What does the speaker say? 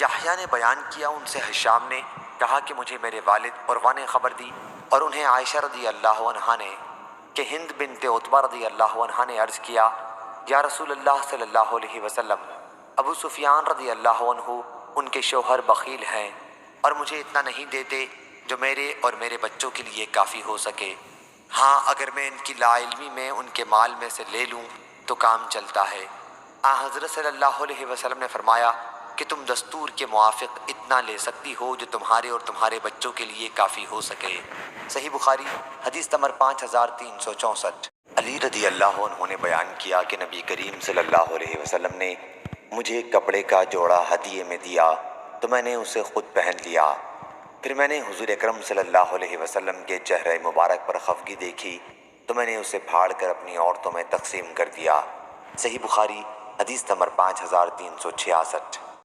याह्या ने बयान किया, उनसे हिशाम ने कहा कि मुझे मेरे वालिद उरवा ने ख़बर दी और उन्हें आयशा रदी अल्लाह अन्हा ने कि हिंद बिन्त उतबा रदी अल्लाह अन्हा ने अर्ज़ किया, या रसूलल्लाह सल्लल्लाहु अलैहि वसल्लम, अबू सुफियान रदी अल्लाह अन्हु उनके शौहर बख़ील हैं और मुझे इतना नहीं देते जो मेरे और मेरे बच्चों के लिए काफ़ी हो सके। हाँ, अगर मैं इनकी लाइल्मी में उनके माल में से ले लूँ तो काम चलता है। हज़रत सल्लल्लाहु अलैहि वसल्लम ने फरमाया कि तुम दस्तूर के मुआफ़िक इतना ले सकती हो जो तुम्हारे और तुम्हारे बच्चों के लिए काफ़ी हो सके। सही बुखारी हदीस नंबर 5364। अली रदी अल्लाह अन्हु ने बयान किया कि नबी करीम सल्लल्लाहु अलैहि वसल्लम ने मुझे कपड़े का जोड़ा हदिये में दिया तो मैंने उसे ख़ुद पहन लिया। फिर मैंने हुज़ूर अकरम सल्लल्लाहु अलैहि वसल्लम के चेहरे मुबारक पर खफगी देखी तो मैंने उसे फाड़ कर अपनी औरतों में तकसीम कर दिया। सही बुखारी हदीस नंबर 5366।